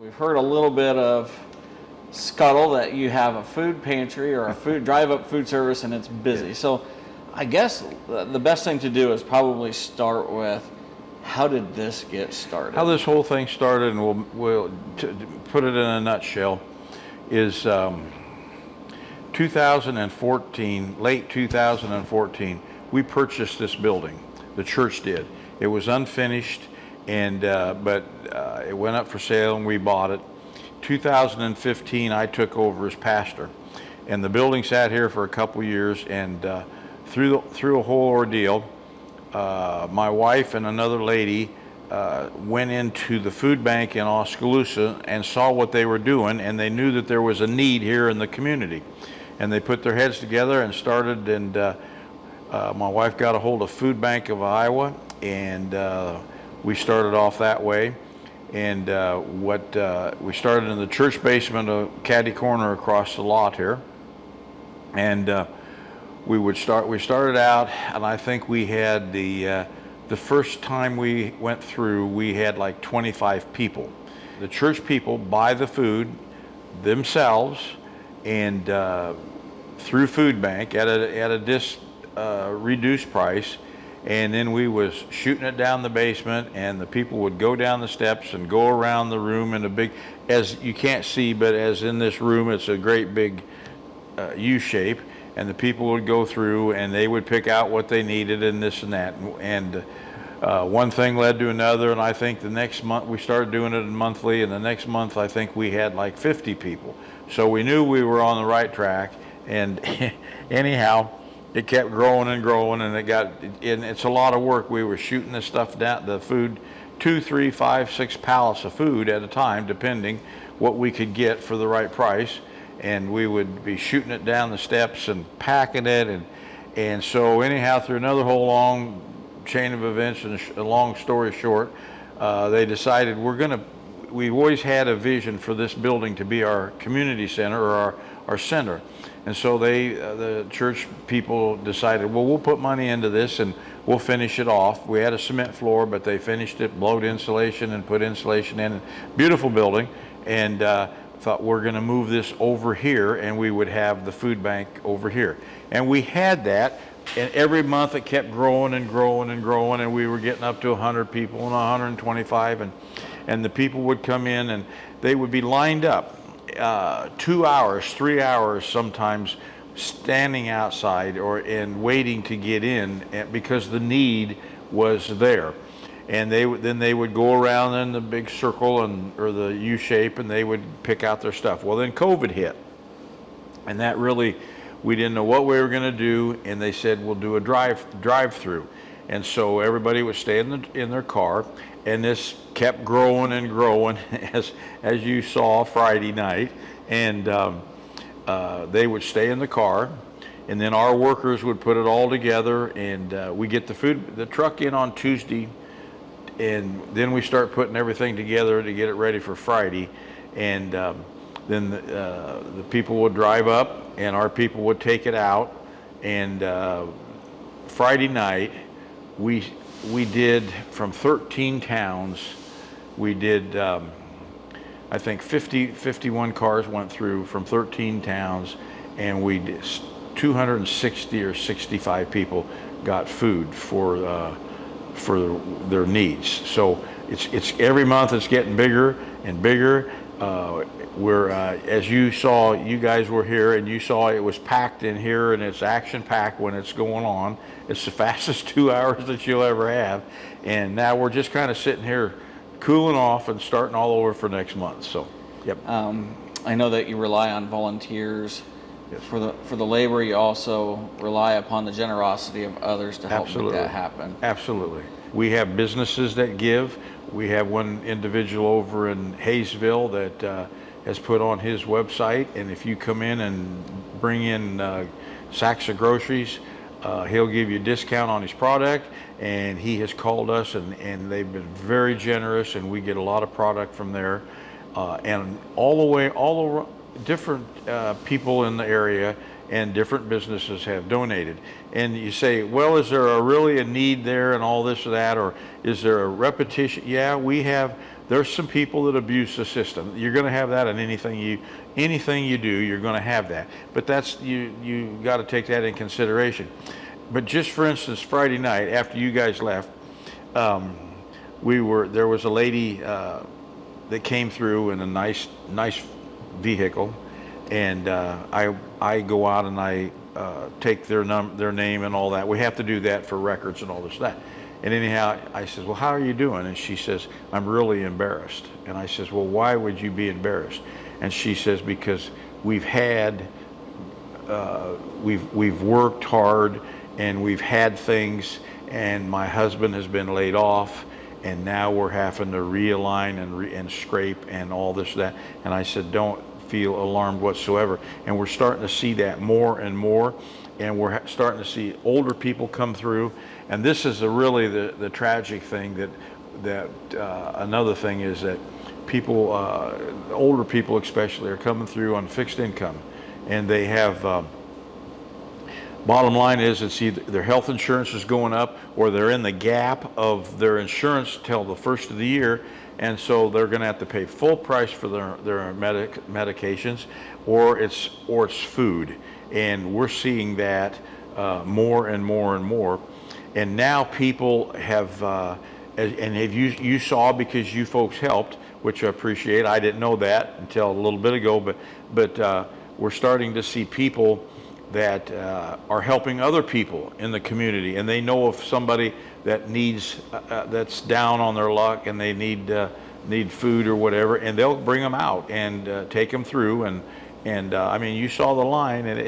We've heard a little bit of scuttle that you have a food pantry or a food drive-up food service and it's busy. So I guess the best thing to do is probably start with, how did this get started? How this whole thing started, and we'll put it in a nutshell, is 2014, late 2014, we purchased this building. The church did. It was unfinished, and but it went up for sale and we bought it. 2015, I took over as pastor, and the building sat here for a couple years, and through a whole ordeal, my wife and another lady went into the food bank in Oskaloosa and saw what they were doing, and they knew that there was a need here in the community. And they put their heads together and started, and my wife got a hold of Food Bank of Iowa, and we started off that way. And we started in the church basement of Caddy Corner across the lot here. And we started out, and I think we had the first time we went through, we had like 25 people. The church people buy the food themselves, and through Food Bank at a reduced price, and then we was shooting it down the basement, and the people would go down the steps and go around the room in a big, as you can't see, but as in this room, it's a great big U shape, and the people would go through and they would pick out what they needed and this and that, and one thing led to another, and I think the next month we started doing it monthly, and the next month I think we had like 50 people. So we knew we were on the right track, and anyhow, it kept growing and growing, and it's a lot of work. We were shooting this stuff down, the food, 2, 3, 5, 6 pallets of food at a time, depending what we could get for the right price. And we would be shooting it down the steps and packing it, and so anyhow, through another whole long chain of events, and a long story short, they decided we've always had a vision for this building to be our community center, or our center. And so the church people decided, well, we'll put money into this and we'll finish it off. We had a cement floor, but they finished it, blowed insulation and put insulation in. Beautiful building, and thought we're going to move this over here, and we would have the food bank over here. And we had that, and every month it kept growing and growing and growing, and we were getting up to 100 people and 125, and the people would come in and they would be lined up 2 hours, 3 hours sometimes, standing outside and waiting to get in, because the need was there. And then they would go around in the big circle or the U shape, and they would pick out their stuff. Well, then COVID hit, and that really, we didn't know what we were going to do, and they said, we'll do a drive-through. And so everybody would stay in their car, and this kept growing and growing, as you saw Friday night. And they would stay in the car, and then our workers would put it all together, and we get the truck in on Tuesday, and then we start putting everything together to get it ready for Friday. And then the people would drive up, and our people would take it out. And Friday night, we did, from 13 towns, we did, I think 51 cars went through from 13 towns, and we did 260 or 65 people got food for their needs. So it's every month it's getting bigger and bigger. We're as you saw, you guys were here, and you saw it was packed in here, and it's action packed when it's going on. It's the fastest 2 hours that you'll ever have. And now we're just kind of sitting here cooling off and starting all over for next month. So yep. I know that you rely on volunteers. Yes. For the labor, you also rely upon the generosity of others to help make that happen. Absolutely. We have businesses that give. We have one individual over in Hayesville that has put on his website, and if you come in and bring in sacks of groceries, he'll give you a discount on his product. And he has called us, and they've been very generous, and we get a lot of product from there. And all the different people in the area, and different businesses have donated. And you say, well, is there really a need there and all this or that, or is there a repetition? Yeah, there's some people that abuse the system. You're going to have that in anything you do, you're going to have that. But that's, you got to take that in consideration. But just for instance, Friday night after you guys left, there was a lady that came through in a nice vehicle, and I go out and I take their name and all that. We have to do that for records and all this that. And anyhow, I says, well, how are you doing? And she says, I'm really embarrassed. And I says, well, why would you be embarrassed? And she says, because we've worked hard and we've had things, and my husband has been laid off, and now we're having to realign and scrape and all this that. And I said, don't feel alarmed whatsoever. And we're starting to see that more and more, and we're starting to see older people come through. And this is really the tragic thing, that another thing is that people, older people especially, are coming through on fixed income, and they have bottom line is, it's either their health insurance is going up, or they're in the gap of their insurance till the first of the year, and so they're going to have to pay full price for their medications, or it's food. And we're seeing that more and more and more. And now people have, and have you saw, because you folks helped, which I appreciate. I didn't know that until a little bit ago, but we're starting to see people that are helping other people in the community, and they know of somebody that needs that's down on their luck, and they need food or whatever, and they'll bring them out and take them through. And I mean, you saw the line, and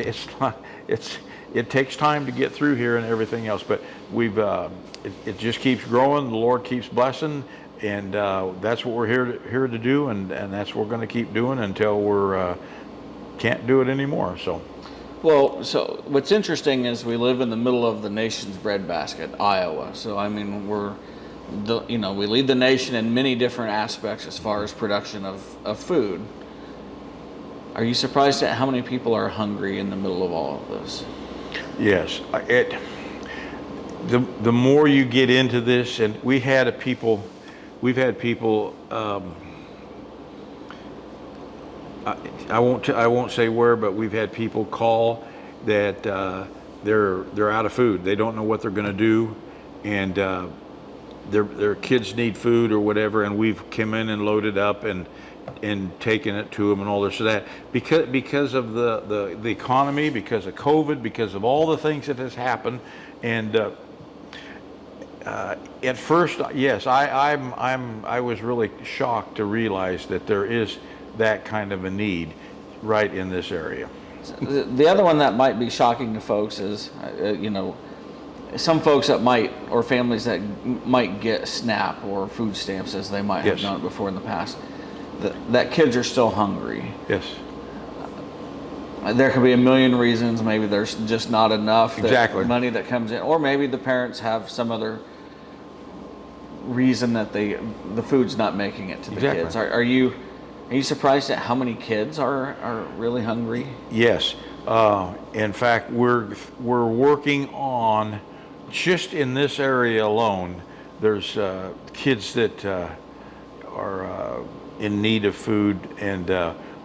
it takes time to get through here and everything else, but it just keeps growing. The Lord keeps blessing, and that's what we're here to do, and that's what we're going to keep doing until we're can't do it anymore. So. Well, so what's interesting is we live in the middle of the nation's breadbasket, Iowa. So I mean, we lead the nation in many different aspects as far as production of food. Are you surprised at how many people are hungry in the middle of all of this? Yes, the more you get into this, and we've had people. I won't say where, but we've had people call that they're out of food. They don't know what they're going to do, and their kids need food or whatever, and we've come in and loaded up and taken it to them and all this or that, because of the economy, because of COVID, because of all the things that has happened. And at first, yes, I was really shocked to realize that there is that kind of a need right in this area. The other one that might be shocking to folks is, some folks that might, or families that might get SNAP or food stamps, as they might have done it before in the past, that kids are still hungry. Yes. There could be a million reasons. Maybe there's just not enough money that comes in, or maybe the parents have some other reason that the food's not making it to the kids. Are you surprised at how many kids are really hungry? Yes. In fact, we're working on, just in this area alone, there's kids that are in need of food, and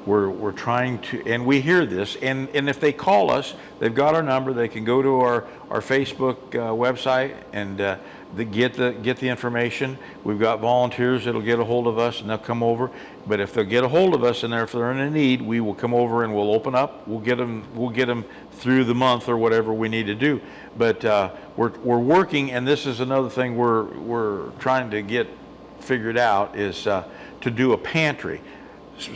we're trying to, and we hear this, and if they call us, they've got our number. They can go to our Facebook website and get the information. We've got volunteers that'll get a hold of us, and they'll come over. But if they'll get a hold of us, and if they're in a need, we will come over and we'll open up. We'll get them through the month or whatever we need to do. But we're working, and this is another thing we're trying to get figured out, is to do a pantry.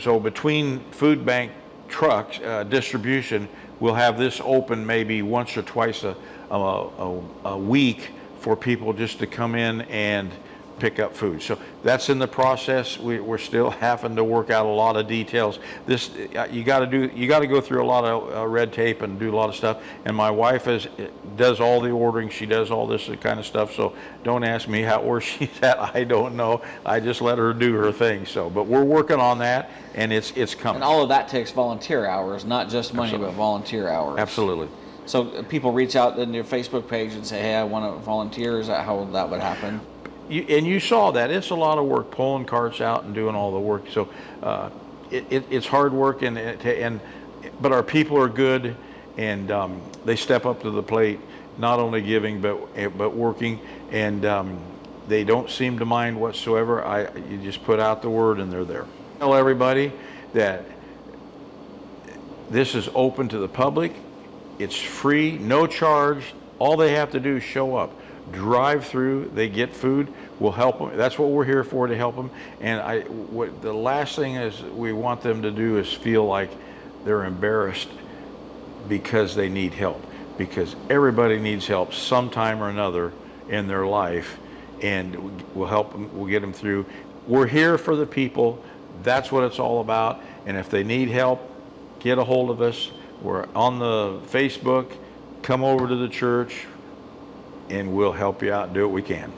So between food bank trucks distribution, we'll have this open maybe once or twice a week for people just to come in and pick up food. So that's in the process. We're still having to work out a lot of details. This you got to go through a lot of red tape and do a lot of stuff. And my wife does all the ordering. She does all this kind of stuff. So don't ask me where she's at. I don't know. I just let her do her thing. So, but we're working on that, and it's coming. And all of that takes volunteer hours, not just money, Absolutely. but volunteer hours. Absolutely. So people reach out in your Facebook page and say, "Hey, I want to volunteer." Is that how that would happen? You saw that. It's a lot of work pulling carts out and doing all the work. So it's hard work, but our people are good, and they step up to the plate, not only giving but working, and they don't seem to mind whatsoever. You just put out the word and they're there. Tell everybody that this is open to the public. It's free, no charge. All they have to do is show up. Drive through, they get food, we'll help them. That's what we're here for, to help them. And the last thing is we want them to do is feel like they're embarrassed because they need help. Because everybody needs help sometime or another in their life, and we'll help them, we'll get them through. We're here for the people. That's what it's all about. And if they need help, get a hold of us. We're on the Facebook. Come over to the church, and we'll help you out and do what we can.